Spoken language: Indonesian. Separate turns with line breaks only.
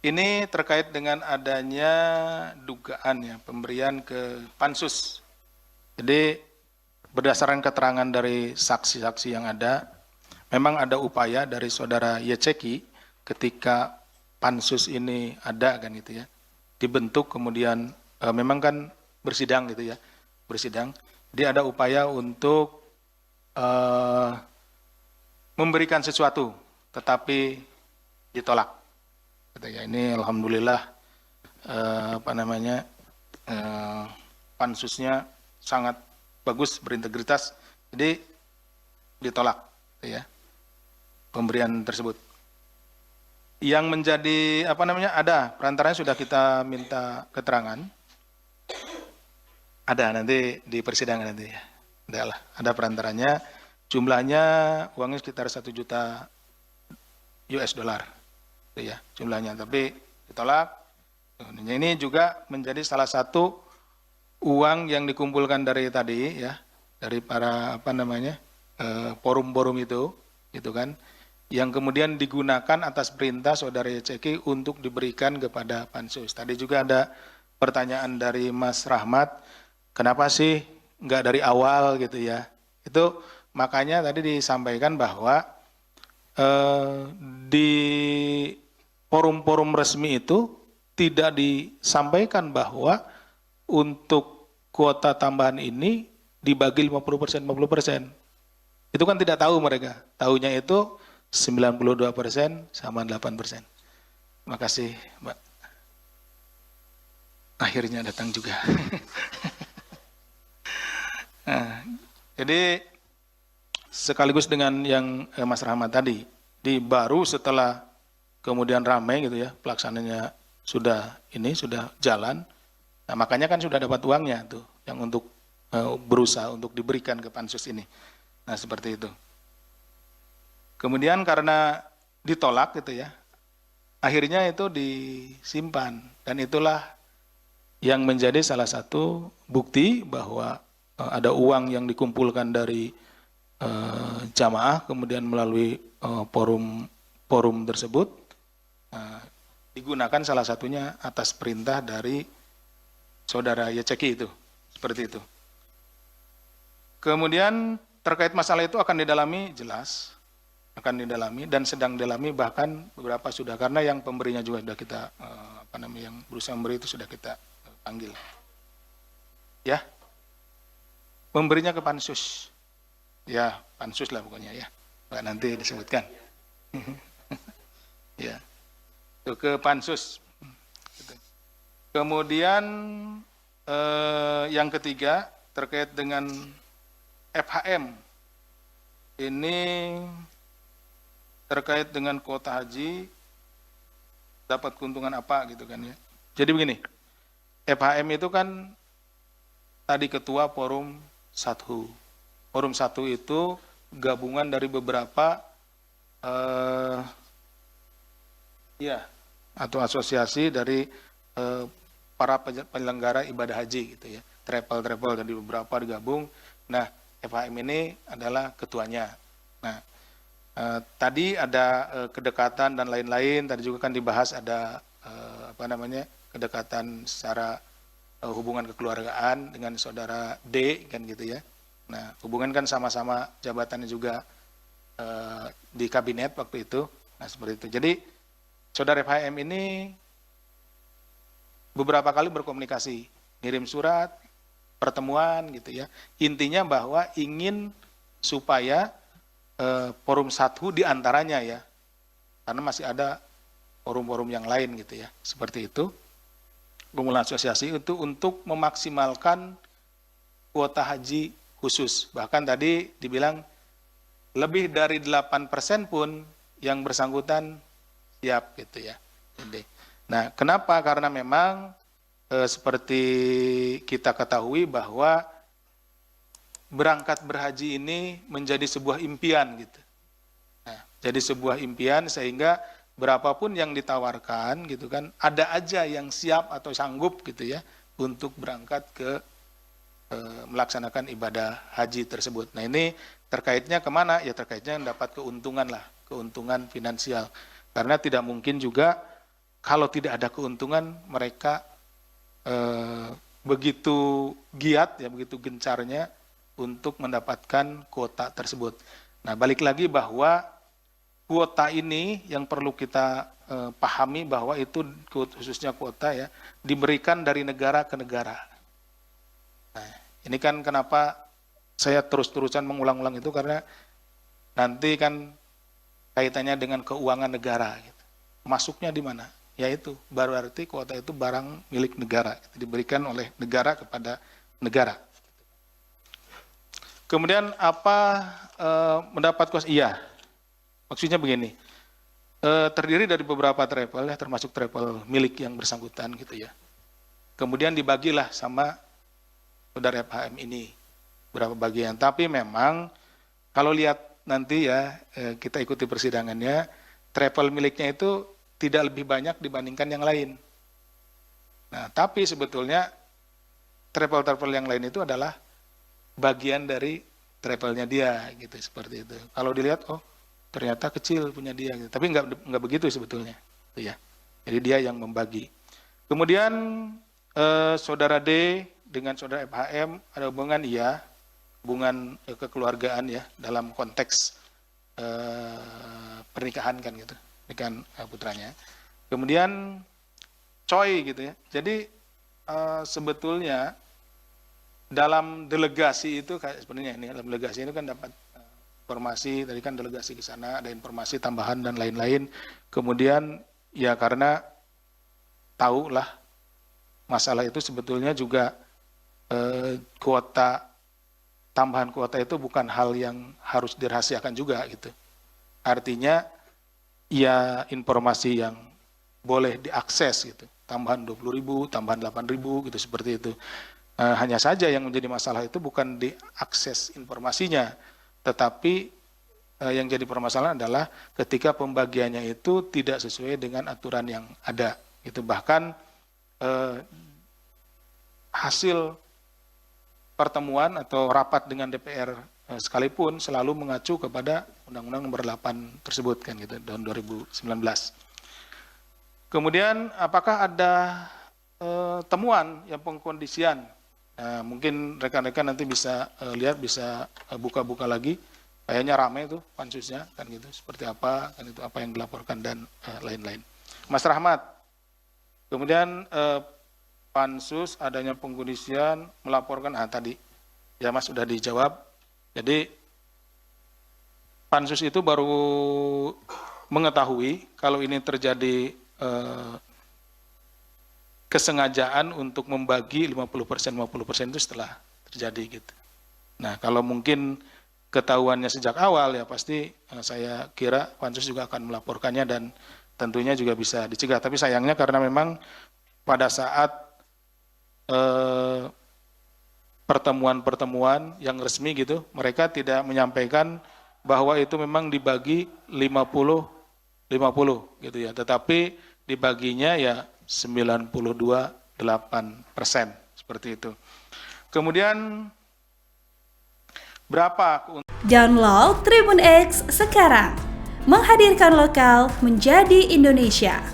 Ini terkait dengan adanya dugaan ya pemberian ke pansus. Jadi berdasarkan keterangan dari saksi-saksi yang ada, memang ada upaya dari saudara Yeceki ketika pansus ini ada kan gitu ya, dibentuk kemudian memang kan bersidang gitu ya, bersidang. Dia ada upaya untuk memberikan sesuatu, tetapi ditolak. Ya, ini alhamdulillah pansusnya sangat bagus, berintegritas, jadi ditolak ya pemberian tersebut. Yang menjadi ada perantaranya sudah kita minta keterangan, ada nanti di persidangan nanti ya, ada perantaranya, jumlahnya uangnya sekitar 1 juta US dollar ya jumlahnya, tapi ditolak. Ini juga menjadi salah satu uang yang dikumpulkan dari tadi ya, dari para forum-forum itu kan, yang kemudian digunakan atas perintah saudara Yeceki untuk diberikan kepada pansus. Tadi juga ada pertanyaan dari Mas Rahmat, kenapa sih nggak dari awal gitu ya? Itu makanya tadi disampaikan bahwa di forum-forum resmi itu tidak disampaikan bahwa untuk kuota tambahan ini dibagi 50%, 50%. Itu kan tidak tahu mereka. Tahunya itu 92% sama 8%. Terima kasih, Mbak. Akhirnya datang juga. Nah, jadi sekaligus dengan yang Mas Rahmat tadi, baru setelah kemudian ramai gitu ya, pelaksananya sudah jalan. Nah, makanya kan sudah dapat uangnya tuh yang untuk berusaha untuk diberikan ke pansus ini. Nah, seperti itu. Kemudian karena ditolak gitu ya, akhirnya itu disimpan, dan itulah yang menjadi salah satu bukti bahwa ada uang yang dikumpulkan dari jamaah kemudian melalui forum tersebut digunakan salah satunya atas perintah dari saudara Yeceki itu, seperti itu. Kemudian terkait masalah itu akan didalami, jelas akan didalami dan sedang didalami, bahkan beberapa sudah, karena yang pemberinya juga sudah kita yang berusaha memberi itu sudah kita panggil. Ya. Memberinya ke pansus. Ya, pansus lah pokoknya ya. Nanti disebutkan. Ya. Itu ke pansus. Kemudian yang ketiga terkait dengan FHM. Ini terkait dengan kuota haji dapat keuntungan apa gitu kan ya. Jadi begini, FHM itu kan tadi ketua forum 1. Forum 1 itu gabungan dari beberapa atau asosiasi dari para penyelenggara ibadah haji gitu ya. Travel dari beberapa digabung. Nah, FHM ini adalah ketuanya. Nah, tadi ada kedekatan dan lain-lain. Tadi juga kan dibahas ada kedekatan secara hubungan kekeluargaan dengan saudara D kan gitu ya. Nah, hubungan kan sama-sama jabatannya juga di kabinet waktu itu. Nah, seperti itu. Jadi saudara FHM ini beberapa kali berkomunikasi, ngirim surat, pertemuan gitu ya. Intinya bahwa ingin supaya forum 1 diantaranya ya, karena masih ada forum-forum yang lain gitu ya, seperti itu. Kumpulan asosiasi itu untuk memaksimalkan kuota haji khusus. Bahkan tadi dibilang lebih dari 8% pun yang bersangkutan siap gitu ya. Nah, kenapa? Karena memang seperti kita ketahui bahwa berangkat berhaji ini menjadi sebuah impian gitu. Nah, jadi sebuah impian sehingga berapapun yang ditawarkan gitu kan, ada aja yang siap atau sanggup gitu ya untuk berangkat ke melaksanakan ibadah haji tersebut. Nah, ini terkaitnya kemana? Ya terkaitnya dapat keuntungan lah, keuntungan finansial. Karena tidak mungkin juga kalau tidak ada keuntungan mereka begitu giat ya, begitu gencarnya untuk mendapatkan kuota tersebut. Nah, balik lagi bahwa kuota ini yang perlu kita pahami bahwa itu khususnya kuota ya diberikan dari negara ke negara. Nah, ini kan kenapa saya terus-terusan mengulang-ulang itu karena nanti kan kaitannya dengan keuangan negara. Gitu. Masuknya di mana? Yaitu berarti kuota itu barang milik negara, diberikan oleh negara kepada negara. Kemudian apa mendapat kuota? Iya, maksudnya begini, terdiri dari beberapa travel ya, termasuk travel milik yang bersangkutan gitu ya. Kemudian dibagilah sama saudara FHM ini berapa bagian. Tapi memang kalau lihat nanti ya kita ikuti persidangannya, travel miliknya itu tidak lebih banyak dibandingkan yang lain. Nah, tapi sebetulnya travel-travel yang lain itu adalah bagian dari travelnya dia, gitu seperti itu. Kalau dilihat, oh ternyata kecil punya dia, gitu. Tapi nggak begitu sebetulnya, gitu ya. Jadi dia yang membagi. Kemudian saudara D dengan saudara FHM ada hubungan, iya, hubungan kekeluargaan ya dalam konteks pernikahan kan gitu. Dengan putranya. Kemudian Choi gitu ya. Jadi sebetulnya dalam delegasi itu kayak sebenarnya ini dalam delegasi itu kan dapat informasi, tadi kan delegasi ke sana ada informasi tambahan dan lain-lain. Kemudian ya karena tahu lah masalah itu sebetulnya juga tambahan kuota itu bukan hal yang harus dirahasiakan juga gitu. Artinya ya informasi yang boleh diakses gitu, tambahan 20.000, tambahan 8.000 gitu seperti itu. Hanya saja yang menjadi masalah itu bukan diakses informasinya, tetapi yang jadi permasalahan adalah ketika pembagiannya itu tidak sesuai dengan aturan yang ada. Itu bahkan hasil pertemuan atau rapat dengan DPR sekalipun selalu mengacu kepada Undang-Undang Nomor 8 tersebut kan gitu tahun 2019. Kemudian apakah ada temuan yang pengkondisian? Nah, mungkin rekan-rekan nanti bisa lihat, bisa buka-buka lagi. Kayaknya ramai itu pansusnya kan gitu. Seperti apa kan itu, apa yang dilaporkan dan lain-lain. Mas Rahmat. Kemudian pansus adanya pengkondisian melaporkan tadi. Ya Mas sudah dijawab. Jadi pansus itu baru mengetahui kalau ini terjadi kesengajaan untuk membagi 50% itu setelah terjadi gitu. Nah, kalau mungkin ketahuannya sejak awal ya pasti saya kira pansus juga akan melaporkannya dan tentunya juga bisa dicegah. Tapi sayangnya karena memang pada saat pertemuan-pertemuan yang resmi gitu, mereka tidak menyampaikan bahwa itu memang dibagi 50-50 gitu ya, tetapi dibaginya ya 92,8% seperti itu. Kemudian berapa?
Download Tribun X sekarang, menghadirkan lokal menjadi Indonesia.